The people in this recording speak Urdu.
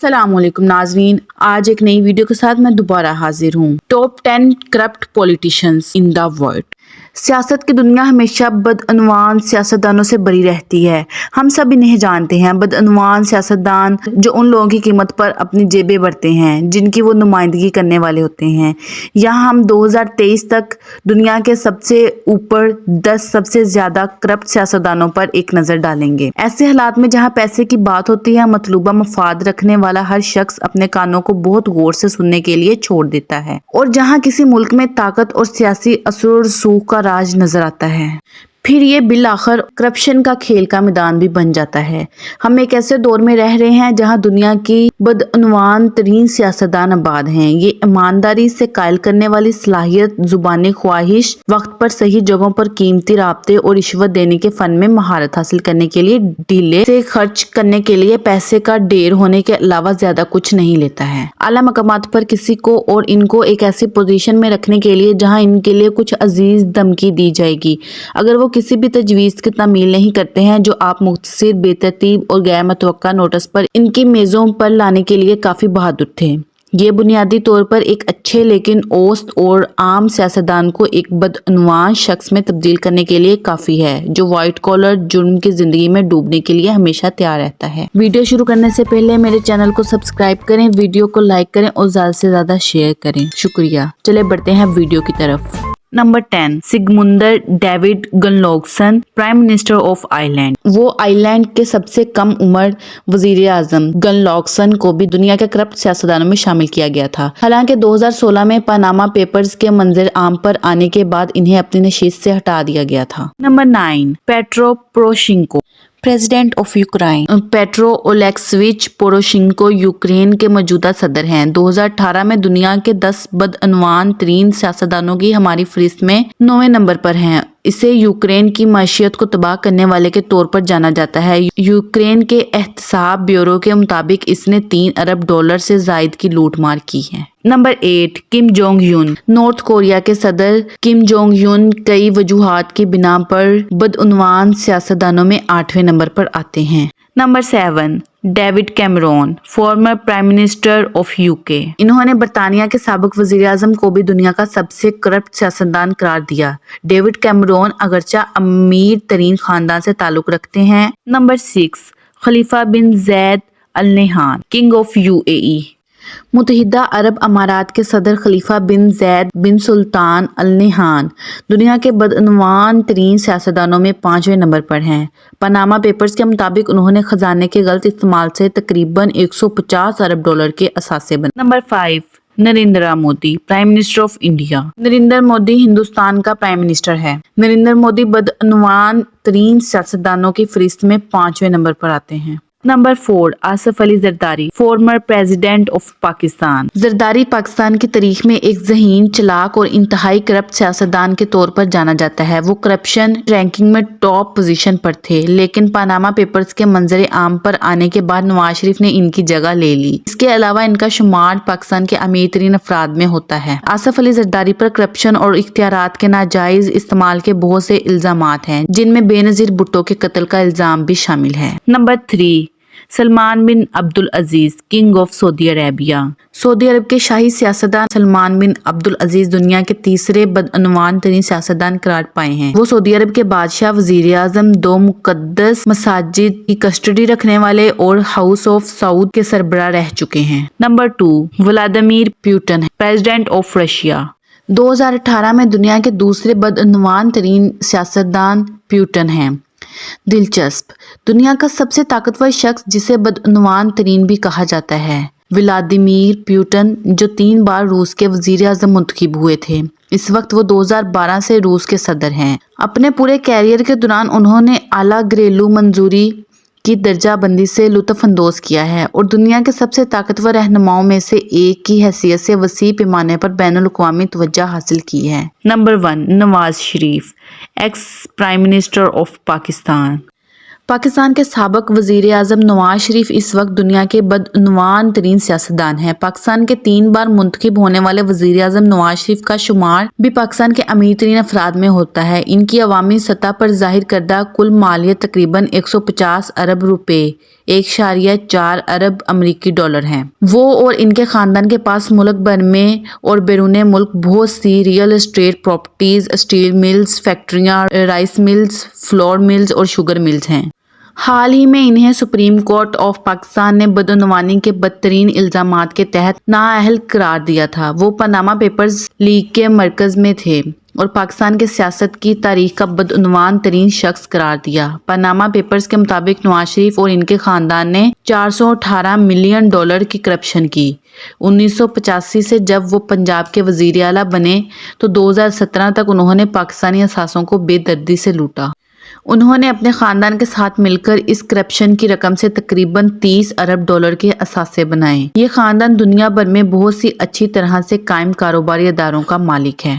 السلام علیکم ناظرین، آج ایک نئی ویڈیو کے ساتھ میں دوبارہ حاضر ہوں۔ Top 10 corrupt politicians in the world. سیاست کی دنیا ہمیشہ بدعنوان سیاستدانوں سے بری رہتی ہے۔ ہم سب انہیں جانتے ہیں، بدعنوان سیاستدان جو ان لوگوں کی قیمت پر اپنی جیبیں بھرتے ہیں جن کی وہ نمائندگی کرنے والے ہوتے ہیں۔ یہاں ہم 2023 تک دنیا کے سب سے اوپر 10 سب سے زیادہ کرپٹ سیاستدانوں پر ایک نظر ڈالیں گے۔ ایسے حالات میں جہاں پیسے کی بات ہوتی ہے، مطلوبہ مفاد رکھنے والا ہر شخص اپنے کانوں کو بہت غور سے سننے کے لیے چھوڑ دیتا ہے، اور جہاں کسی ملک میں طاقت اور سیاسی اثر و رسوخ کا راج نظر آتا ہے، پھر یہ بالآخر کرپشن کا کھیل کا میدان بھی بن جاتا ہے۔ ہم ایک ایسے دور میں رہ رہے ہیں جہاں دنیا کی بدعنوان ترین سیاستدان آباد ہیں۔ یہ ایمانداری سے قائل کرنے والی صلاحیت، زبانی خواہش، وقت پر صحیح جگہوں پر قیمتی رابطے اور رشوت دینے کے فن میں مہارت حاصل کرنے کے لیے ڈھیلے سے خرچ کرنے کے لیے پیسے کا ڈھیر ہونے کے علاوہ زیادہ کچھ نہیں لیتا ہے۔ اعلیٰ مقامات پر کسی کو اور ان کو ایک ایسی پوزیشن میں رکھنے کے لیے جہاں ان کے لیے کچھ عزیز دھمکی دی جائے گی اگر وہ کسی بھی تجویز کی تعمیل نہیں کرتے ہیں جو آپ مختصر، بے ترتیب اور غیر متوقع نوٹس پر ان کی میزوں پر لانے کے لیے کافی بہادر تھے۔ یہ بنیادی طور پر ایک اچھے لیکن اوسط اور عام سیاستدان کو ایک بدعنوان شخص میں تبدیل کرنے کے لیے کافی ہے جو وائٹ کالر جرم کی زندگی میں ڈوبنے کے لیے ہمیشہ تیار رہتا ہے۔ ویڈیو شروع کرنے سے پہلے میرے چینل کو سبسکرائب کریں، ویڈیو کو لائک کریں اور زیادہ سے زیادہ شیئر کریں۔ شکریہ۔ چلے بڑھتے ہیں ویڈیو کی طرف۔ Number 10، Sigmundur David Gunnlaugsson, prime minister of Ireland. وہ آئرلینڈ کے سب سے کم عمر وزیر اعظم گنلوگسن کو بھی دنیا کے کرپٹ سیاستدانوں میں شامل کیا گیا تھا، حالانکہ 2016 میں پاناما پیپرز کے منظر عام پر آنے کے بعد انہیں اپنی نشست سے ہٹا دیا گیا تھا۔ Number 9، Petro Poroshenko, president of Ukraine. Petro Oleksiyovych Poroshenko Ukraine کے موجودہ صدر ہیں۔ 2018 میں دنیا کے 10 بدعنوان ترین سیاستدانوں کی ہماری فہرست میں 9ویں نمبر پر ہیں۔ اسے یوکرین کی معیشت کو تباہ کرنے والے کے طور پر جانا جاتا ہے۔ یوکرین کے احتساب بیورو کے مطابق اس نے $3 ارب سے زائد کی لوٹ مار کی ہے۔ نمبر 8، کم جونگ یون۔ نارتھ کوریا کے صدر کم جونگ یون کئی وجوہات کی بنا پر بدعنوان سیاستدانوں میں 8ویں نمبر پر آتے ہیں۔ Number 7، David Cameroon, former prime minister of UK۔ انہوں نے برطانیہ کے سابق وزیر اعظم کو بھی دنیا کا سب سے کرپٹ سیاستدان قرار دیا۔ ڈیوڈ کیمرون اگرچہ امیر ترین خاندان سے تعلق رکھتے ہیں۔ نمبر 6، خلیفہ بن زید ال نہیان، کنگ آف UAE۔ متحدہ عرب امارات کے صدر خلیفہ بن زید بن سلطان ال نہیان دنیا کے بدعنوان ترین سیاستدانوں میں 5ویں نمبر پر ہیں۔ پاناما پیپرز کے مطابق انہوں نے خزانے کے غلط استعمال سے تقریباً $150 ارب کے اثاثے بنائے۔ Number 5، Narendra Modi, prime minister of India. Narendra Modi Hindustan کا پرائم منسٹر ہے۔ نریندر مودی بدعنوان ترین سیاستدانوں کی فہرست میں 5ویں نمبر پر آتے ہیں۔ Number 4، Asif Ali Zardari, former president of Pakistan. Zardari Pakistan کی تاریخ میں ایک ذہین، چالاک اور انتہائی کرپٹ سیاستدان کے طور پر جانا جاتا ہے۔ وہ کرپشن رینکنگ میں ٹاپ پوزیشن پر تھے، لیکن پاناما پیپرز کے منظر عام پر آنے کے بعد نواز شریف نے ان کی جگہ لے لی۔ اس کے علاوہ ان کا شمار پاکستان کے امیر ترین افراد میں ہوتا ہے۔ آصف علی زرداری پر کرپشن اور اختیارات کے ناجائز استعمال کے بہت سے الزامات ہیں، جن میں بے نظیر بھٹو کے قتل کا الزام بھی شامل ہے۔ Number 3، Salman bin Abdulaziz, king of Saudi Arabia. سعودی عرب کے شاہی سیاستدان سلمان بن عبدالعزیز دنیا کے تیسرے بدعنوان ترین سیاستدان قرار پائے ہیں۔ وہ سعودی عرب کے بادشاہ، وزیر اعظم، 2 مقدس مساجد کی کسٹڈی رکھنے والے اور ہاؤس آف سعود کے سربراہ رہ چکے ہیں۔ Number 2، Vladimir Putin, president of Russia. 2018 میں دنیا کے دوسرے بدعنوان ترین سیاستدان پوٹن ہیں۔ دلچسپ، دنیا کا سب سے طاقتور شخص جسے بدعنوان ترین بھی کہا جاتا ہے، ولادیمیر پوٹن، جو 3 بار روس کے وزیر اعظم منتخب ہوئے تھے۔ اس وقت وہ 2012 سے روس کے صدر ہیں۔ اپنے پورے کیریئر کے دوران انہوں نے اعلیٰ گھریلو منظوری کی درجہ بندی سے لطف اندوز کیا ہے اور دنیا کے سب سے طاقتور رہنماؤں میں سے ایک کی حیثیت سے وسیع پیمانے پر بین الاقوامی توجہ حاصل کی ہے۔ Number 1، Nawaz Sharif, ex prime minister of Pakistan. Pakistan کے سابق وزیر اعظم نواز شریف اس وقت دنیا کے بدعنوان ترین سیاستدان ہیں۔ پاکستان کے 3 بار منتخب ہونے والے وزیر اعظم نواز شریف کا شمار بھی پاکستان کے امیر ترین افراد میں ہوتا ہے۔ ان کی عوامی سطح پر ظاہر کردہ کل مالیت تقریباً $150 ارب، 1.4 ارب امریکی ڈالر ہیں۔ وہ اور ان کے خاندان کے پاس ملک بھر میں اور بیرون ملک بہت سی real estate properties, steel mills, فیکٹریاں، رائس ملز، فلور ملز اور شوگر ملز ہیں۔ حال ہی میں انہیں سپریم کورٹ آف پاکستان نے بدعنوانی کے بدترین الزامات کے تحت نااہل قرار دیا تھا۔ وہ پاناما پیپرز لیک کے مرکز میں تھے اور پاکستان کے سیاست کی تاریخ کا بدعنوان ترین شخص قرار دیا۔ پاناما پیپرز کے مطابق نواز شریف اور ان کے خاندان نے 418 ملین ڈالر کی کرپشن کی۔ 1985 سے جب وہ پنجاب کے وزیر اعلیٰ بنے تو 2017 تک انہوں نے پاکستانی اثاثوں کو بے دردی سے لوٹا۔ انہوں نے اپنے خاندان کے ساتھ مل کر اس کرپشن کی رقم سے تقریباً 30 ارب ڈالر کے اثاثے بنائے۔ یہ خاندان دنیا بھر میں بہت سی اچھی طرح سے قائم کاروباری اداروں کا مالک ہے۔